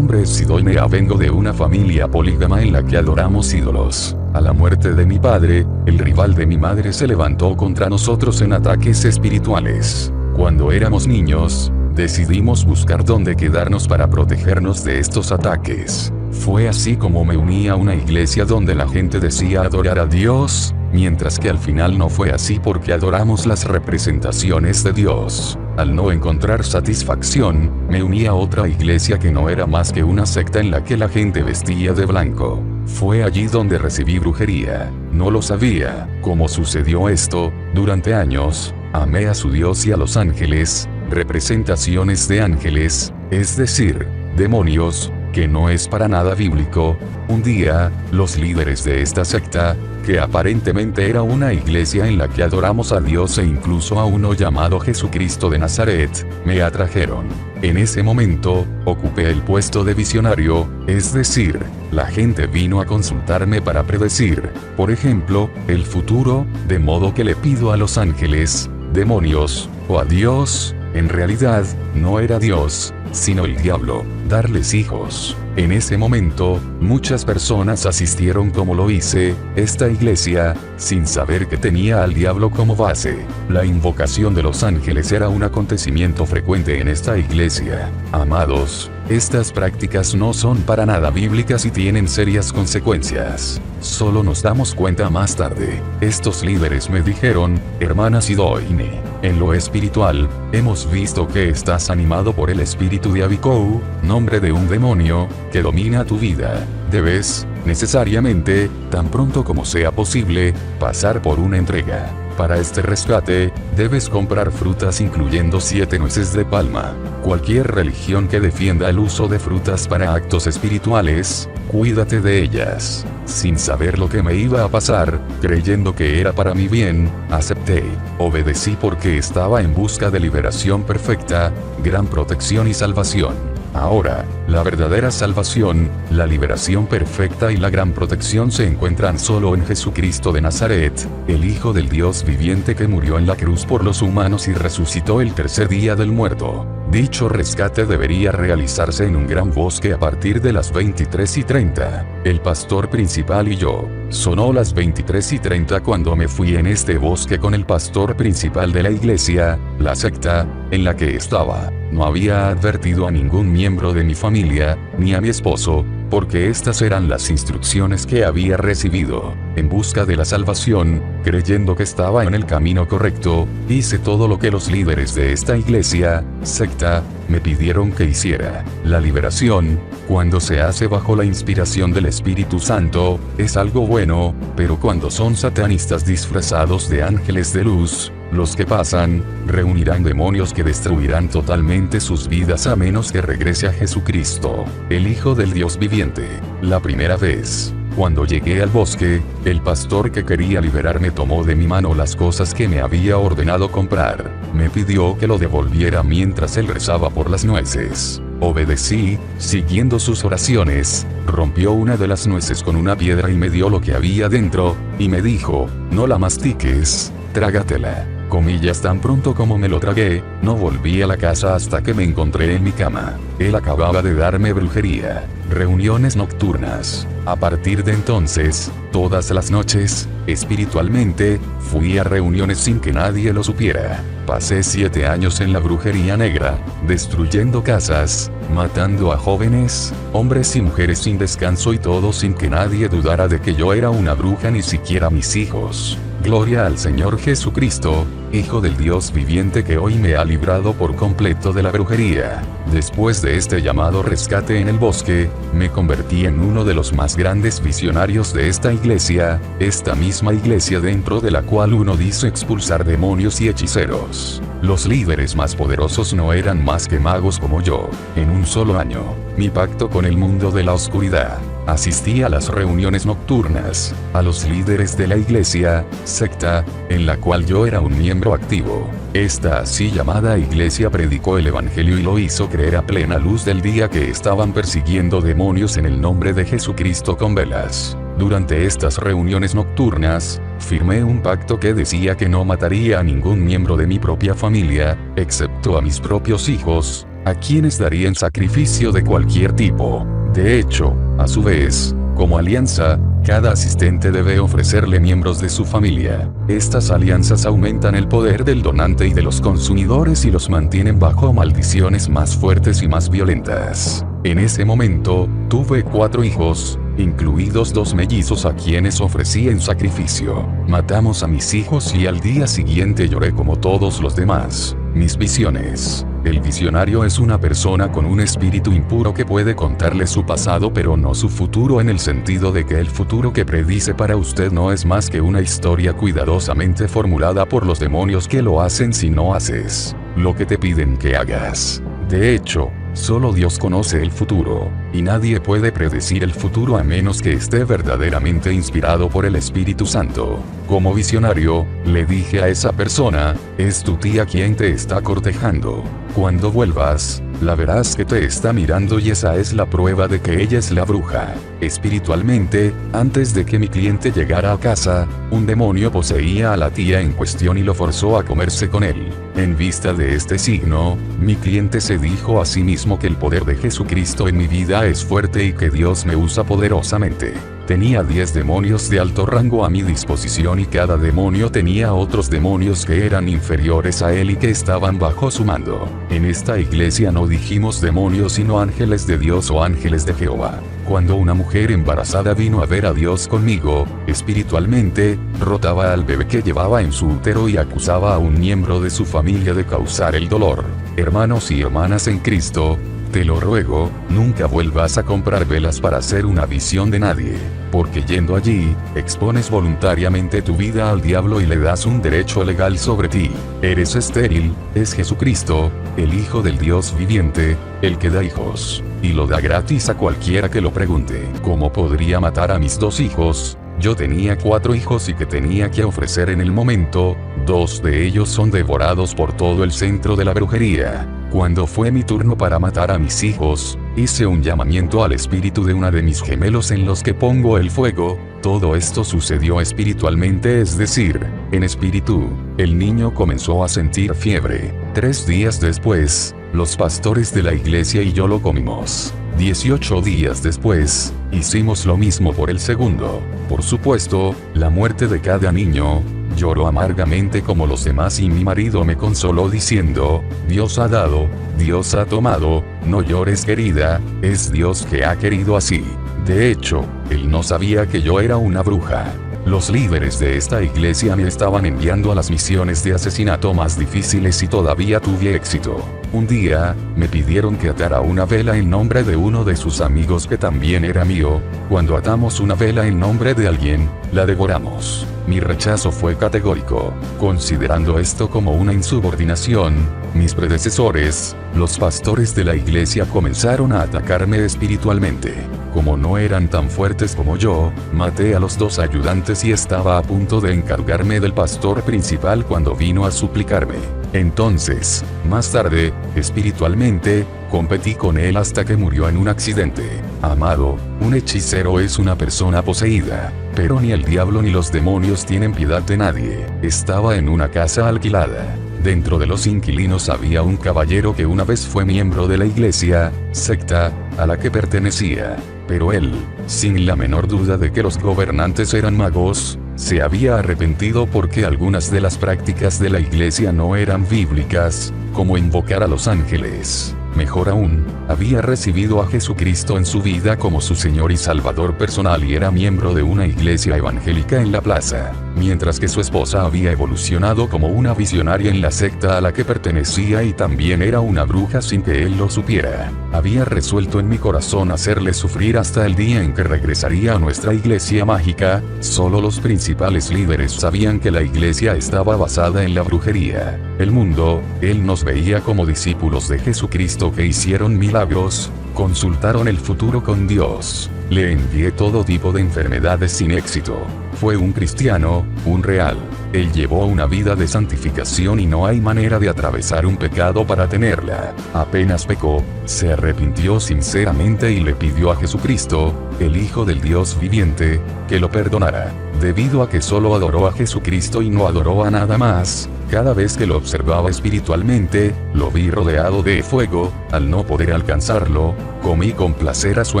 nombre es Sidoinea. Vengo de una familia polígama en la que adoramos ídolos. A la muerte de mi padre, el rival de mi madre se levantó contra nosotros en ataques espirituales. Cuando éramos niños, decidimos buscar dónde quedarnos para protegernos de estos ataques. Fue así como me uní a una iglesia donde la gente decía adorar a Dios, mientras que al final no fue así porque adoramos las representaciones de Dios. Al no encontrar satisfacción, me uní a otra iglesia que no era más que una secta en la que la gente vestía de blanco. Fue allí donde recibí brujería. No lo sabía. ¿Cómo sucedió esto? Durante años, amé a su Dios y a los ángeles, representaciones de ángeles, es decir, demonios, que no es para nada bíblico. Un día, los líderes de esta secta, que aparentemente era una iglesia en la que adoramos a Dios e incluso a uno llamado Jesucristo de Nazaret, me atrajeron. En ese momento, ocupé el puesto de visionario, es decir, la gente vino a consultarme para predecir, por ejemplo, el futuro, de modo que le pido a los ángeles, demonios, o a Dios, en realidad, no era Dios, sino el diablo, darles hijos. En ese momento, muchas personas asistieron como lo hice, esta iglesia, sin saber que tenía al diablo como base. La invocación de los ángeles era un acontecimiento frecuente en esta iglesia. Amados, estas prácticas no son para nada bíblicas y tienen serias consecuencias. Solo nos damos cuenta más tarde. Estos líderes me dijeron, hermana Sidoine, en lo espiritual, hemos visto que estás animado por el espíritu de Abikou, nombre de un demonio, que domina tu vida. Debes, necesariamente, tan pronto como sea posible, pasar por una entrega. Para este rescate, debes comprar frutas incluyendo 7 nueces de palma. Cualquier religión que defienda el uso de frutas para actos espirituales, cuídate de ellas. Sin saber lo que me iba a pasar, creyendo que era para mi bien, acepté. Obedecí porque estaba en busca de liberación perfecta, gran protección y salvación. Ahora, la verdadera salvación, la liberación perfecta y la gran protección se encuentran solo en Jesucristo de Nazaret, el Hijo del Dios viviente que murió en la cruz por los humanos y resucitó el tercer día del muerto. Dicho rescate debería realizarse en un gran bosque a partir de las 23:30. El pastor principal y yo. Sonó las 23:30 cuando me fui en este bosque con el pastor principal de la iglesia, la secta, en la que estaba. No había advertido a ningún miembro de mi familia, ni a mi esposo, porque estas eran las instrucciones que había recibido. En busca de la salvación, creyendo que estaba en el camino correcto, hice todo lo que los líderes de esta iglesia, secta, me pidieron que hiciera. La liberación, cuando se hace bajo la inspiración del Espíritu Santo, es algo bueno, pero cuando son satanistas disfrazados de ángeles de luz, los que pasan, reunirán demonios que destruirán totalmente sus vidas a menos que regrese a Jesucristo, el Hijo del Dios viviente. La primera vez, cuando llegué al bosque, el pastor que quería liberarme tomó de mi mano las cosas que me había ordenado comprar. Me pidió que lo devolviera mientras él rezaba por las nueces. Obedecí, siguiendo sus oraciones, rompió una de las nueces con una piedra y me dio lo que había dentro, y me dijo, no la mastiques, trágatela. Comillas, tan pronto como me lo tragué, no volví a la casa hasta que me encontré en mi cama. Él acababa de darme brujería. Reuniones nocturnas. A partir de entonces, todas las noches, espiritualmente, fui a reuniones sin que nadie lo supiera. Pasé 7 años en la brujería negra, destruyendo casas, matando a jóvenes, hombres y mujeres sin descanso y todo sin que nadie dudara de que yo era una bruja, ni siquiera mis hijos. Gloria al Señor Jesucristo, Hijo del Dios viviente que hoy me ha librado por completo de la brujería. Después de este llamado rescate en el bosque, me convertí en uno de los más grandes visionarios de esta iglesia, esta misma iglesia dentro de la cual uno dice expulsar demonios y hechiceros. Los líderes más poderosos no eran más que magos como yo. En un solo año, mi pacto con el mundo de la oscuridad. Asistí a las reuniones nocturnas, a los líderes de la iglesia, secta, en la cual yo era un miembro activo. Esta así llamada iglesia predicó el evangelio y lo hizo creer a plena luz del día que estaban persiguiendo demonios en el nombre de Jesucristo con velas. Durante estas reuniones nocturnas, firmé un pacto que decía que no mataría a ningún miembro de mi propia familia, excepto a mis propios hijos, a quienes darían sacrificio de cualquier tipo. De hecho, a su vez, como alianza, cada asistente debe ofrecerle miembros de su familia. Estas alianzas aumentan el poder del donante y de los consumidores y los mantienen bajo maldiciones más fuertes y más violentas. En ese momento, tuve 4 hijos, incluidos 2 mellizos a quienes ofrecí en sacrificio. Matamos a mis hijos y al día siguiente lloré como todos los demás. Mis visiones. El visionario es una persona con un espíritu impuro que puede contarle su pasado pero no su futuro, en el sentido de que el futuro que predice para usted no es más que una historia cuidadosamente formulada por los demonios que lo hacen si no haces lo que te piden que hagas. De hecho, solo Dios conoce el futuro, y nadie puede predecir el futuro a menos que esté verdaderamente inspirado por el Espíritu Santo. Como visionario, le dije a esa persona, es tu tía quien te está cortejando. Cuando vuelvas, la verás que te está mirando y esa es la prueba de que ella es la bruja. Espiritualmente, antes de que mi cliente llegara a casa, un demonio poseía a la tía en cuestión y lo forzó a comerse con él. En vista de este signo, mi cliente se dijo a sí mismo que el poder de Jesucristo en mi vida es fuerte y que Dios me usa poderosamente. Tenía 10 demonios de alto rango a mi disposición y cada demonio tenía otros demonios que eran inferiores a él y que estaban bajo su mando. En esta iglesia no dijimos demonios sino ángeles de Dios o ángeles de Jehová. Cuando una mujer embarazada vino a ver a Dios conmigo, espiritualmente, rotaba al bebé que llevaba en su útero y acusaba a un miembro de su familia de causar el dolor. Hermanos y hermanas en Cristo, te lo ruego, nunca vuelvas a comprar velas para hacer una visión de nadie, porque yendo allí, expones voluntariamente tu vida al diablo y le das un derecho legal sobre ti. Eres estéril, es Jesucristo, el Hijo del Dios viviente, el que da hijos, y lo da gratis a cualquiera que lo pregunte. ¿Cómo podría matar a mis 2 hijos? Yo tenía 4 hijos y que tenía que ofrecer en el momento, 2 de ellos son devorados por todo el centro de la brujería. Cuando fue mi turno para matar a mis hijos, hice un llamamiento al espíritu de una de mis gemelos en los que pongo el fuego. Todo esto sucedió espiritualmente, es decir, en espíritu. El niño comenzó a sentir fiebre. 3 días después, los pastores de la iglesia y yo lo comimos. 18 días después, hicimos lo mismo por el segundo. Por supuesto, la muerte de cada niño. Lloró amargamente como los demás y mi marido me consoló diciendo, Dios ha dado, Dios ha tomado, no llores querida, es Dios que ha querido así. De hecho, él no sabía que yo era una bruja. Los líderes de esta iglesia me estaban enviando a las misiones de asesinato más difíciles y todavía tuve éxito. Un día, me pidieron que atara una vela en nombre de uno de sus amigos que también era mío. Cuando atamos una vela en nombre de alguien, la devoramos. Mi rechazo fue categórico. Considerando esto como una insubordinación, mis predecesores, los pastores de la iglesia, comenzaron a atacarme espiritualmente. Como no eran tan fuertes como yo, maté a los 2 ayudantes y estaba a punto de encargarme del pastor principal cuando vino a suplicarme. Entonces, más tarde, espiritualmente, competí con él hasta que murió en un accidente. Amado, un hechicero es una persona poseída, pero ni el diablo ni los demonios tienen piedad de nadie. Estaba en una casa alquilada. Dentro de los inquilinos había un caballero que una vez fue miembro de la iglesia, secta, a la que pertenecía. Pero él, sin la menor duda de que los gobernantes eran magos, se había arrepentido porque algunas de las prácticas de la iglesia no eran bíblicas, como invocar a los ángeles. Mejor aún, había recibido a Jesucristo en su vida como su Señor y Salvador personal y era miembro de una iglesia evangélica en la plaza, mientras que su esposa había evolucionado como una visionaria en la secta a la que pertenecía y también era una bruja sin que él lo supiera. Había resuelto en mi corazón hacerle sufrir hasta el día en que regresaría a nuestra iglesia mágica. Solo los principales líderes sabían que la iglesia estaba basada en la brujería. El mundo, él nos veía como discípulos de Jesucristo que hicieron milagros, consultaron el futuro con Dios. Le envié todo tipo de enfermedades sin éxito. Fue un cristiano, un real. Él llevó una vida de santificación y no hay manera de atravesar un pecado para tenerla. Apenas pecó, se arrepintió sinceramente y le pidió a Jesucristo, el Hijo del Dios viviente, que lo perdonara. Debido a que solo adoró a Jesucristo y no adoró a nada más, Cada vez que lo observaba espiritualmente, lo vi rodeado de fuego. Al no poder alcanzarlo, comí con placer a su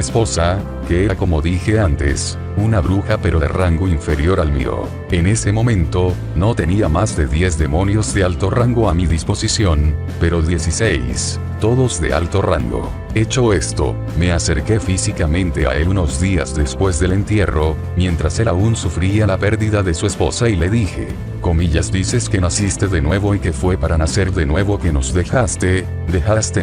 esposa, que era, como dije antes, una bruja pero de rango inferior al mío. En ese momento, no tenía más de 10 demonios de alto rango a mi disposición, pero 16, todos de alto rango. Hecho esto, me acerqué físicamente a él unos días después del entierro, mientras él aún sufría la pérdida de su esposa, y le dije, comillas, dices que naciste de nuevo y que fue para nacer de nuevo que nos dejaste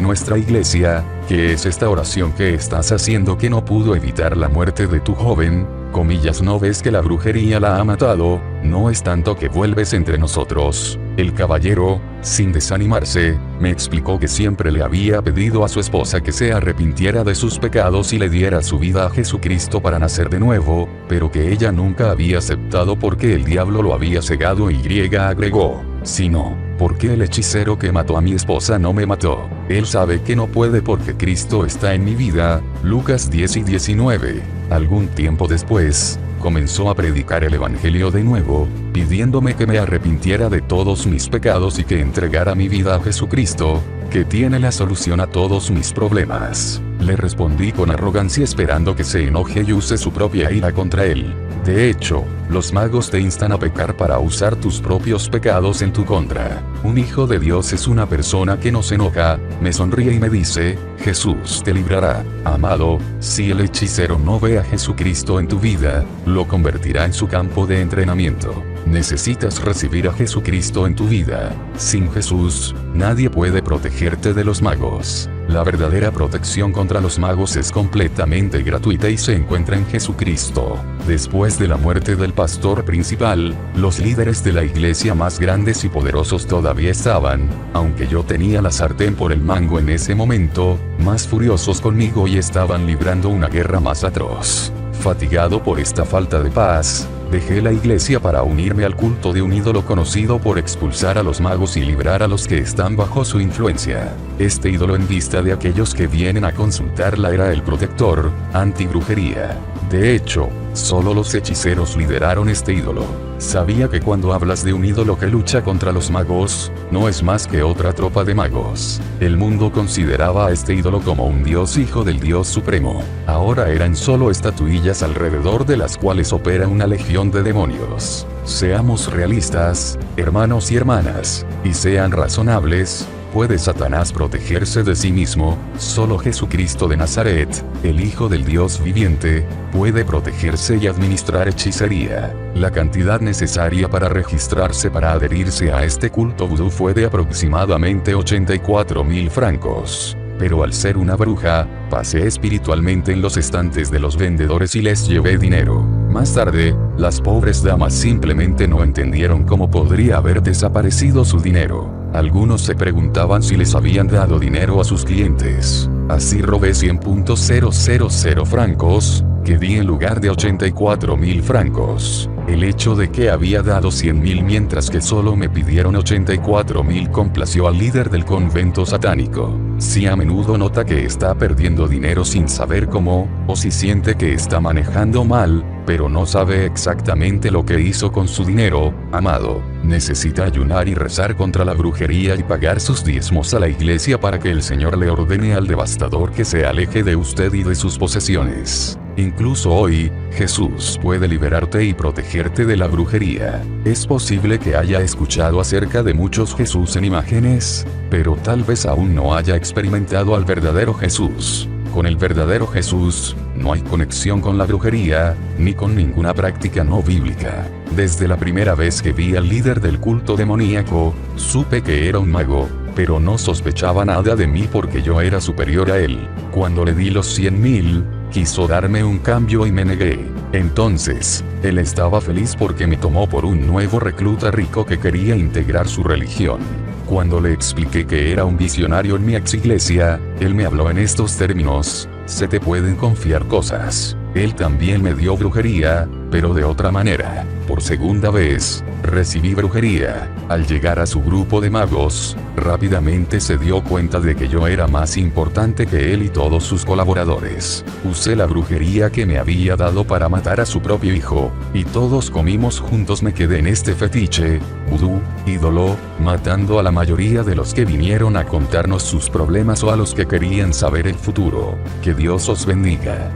nuestra iglesia. ¿Qué es esta oración que estás haciendo que no pudo evitar la muerte de tu joven? Comillas, ¿no ves que la brujería la ha matado? No es tanto que vuelves entre nosotros. El caballero, sin desanimarse, me explicó que siempre le había pedido a su esposa que se arrepintiera de sus pecados y le diera su vida a Jesucristo para nacer de nuevo, pero que ella nunca había aceptado porque el diablo lo había cegado, y agregó, si no, ¿por qué el hechicero que mató a mi esposa no me mató? Él sabe que no puede porque Cristo está en mi vida. Lucas 10:19. Algún tiempo después, comenzó a predicar el evangelio de nuevo, pidiéndome que me arrepintiera de todos mis pecados y que entregara mi vida a Jesucristo, que tiene la solución a todos mis problemas. Le respondí con arrogancia, esperando que se enoje y use su propia ira contra él. De hecho, los magos te instan a pecar para usar tus propios pecados en tu contra. Un hijo de Dios es una persona que no se enoja, me sonríe y me dice, Jesús te librará. Amado, si el hechicero no ve a Jesucristo en tu vida, lo convertirá en su campo de entrenamiento. Necesitas recibir a Jesucristo en tu vida. Sin Jesús, nadie puede protegerte de los magos. La verdadera protección contra los magos es completamente gratuita y se encuentra en Jesucristo. Después de la muerte del pastor principal, los líderes de la iglesia más grandes y poderosos todavía estaban, aunque yo tenía la sartén por el mango en ese momento, más furiosos conmigo y estaban librando una guerra más atroz. Fatigado por esta falta de paz, dejé la iglesia para unirme al culto de un ídolo conocido por expulsar a los magos y librar a los que están bajo su influencia. Este ídolo, en vista de aquellos que vienen a consultarla, era el protector, antibrujería. De hecho, solo los hechiceros lideraron este ídolo. Sabía que cuando hablas de un ídolo que lucha contra los magos, no es más que otra tropa de magos. El mundo consideraba a este ídolo como un dios, hijo del Dios supremo. Ahora eran solo estatuillas alrededor de las cuales opera una legión de demonios. Seamos realistas, hermanos y hermanas, y sean razonables. ¿Puede Satanás protegerse de sí mismo? Solo Jesucristo de Nazaret, el Hijo del Dios viviente, puede protegerse y administrar hechicería. La cantidad necesaria para registrarse para adherirse a este culto vudú fue de aproximadamente 84,000 francos. Pero al ser una bruja, pasé espiritualmente en los estantes de los vendedores y les llevé dinero. Más tarde, las pobres damas simplemente no entendieron cómo podría haber desaparecido su dinero. Algunos se preguntaban si les habían dado dinero a sus clientes. Así robé 100,000 francos, que di en lugar de 84,000 francos. El hecho de que había dado 100,000 mientras que solo me pidieron 84,000 complació al líder del convento satánico. Si a menudo nota que está perdiendo dinero sin saber cómo, o si siente que está manejando mal, pero no sabe exactamente lo que hizo con su dinero, amado, necesita ayunar y rezar contra la brujería y pagar sus diezmos a la iglesia para que el Señor le ordene al devastador que se aleje de usted y de sus posesiones. Incluso hoy, Jesús puede liberarte y protegerte de la brujería. Es posible que haya escuchado acerca de muchos Jesús en imágenes, pero tal vez aún no haya experimentado al verdadero Jesús. Con el verdadero Jesús, no hay conexión con la brujería, ni con ninguna práctica no bíblica. Desde la primera vez que vi al líder del culto demoníaco, supe que era un mago, pero no sospechaba nada de mí porque yo era superior a él. Cuando le di los 100,000, quiso darme un cambio y me negué. Entonces, él estaba feliz porque me tomó por un nuevo recluta rico que quería integrar su religión. Cuando le expliqué que era un visionario en mi ex iglesia, él me habló en estos términos: se te pueden confiar cosas. Él también me dio brujería, pero de otra manera. Por segunda vez, Recibí brujería. Al llegar a su grupo de magos, rápidamente se dio cuenta de que yo era más importante que él y todos sus colaboradores. Usé la brujería que me había dado para matar a su propio hijo, y todos comimos juntos. Me quedé en este fetiche, vudú, ídolo, matando a la mayoría de los que vinieron a contarnos sus problemas o a los que querían saber el futuro. Que Dios os bendiga.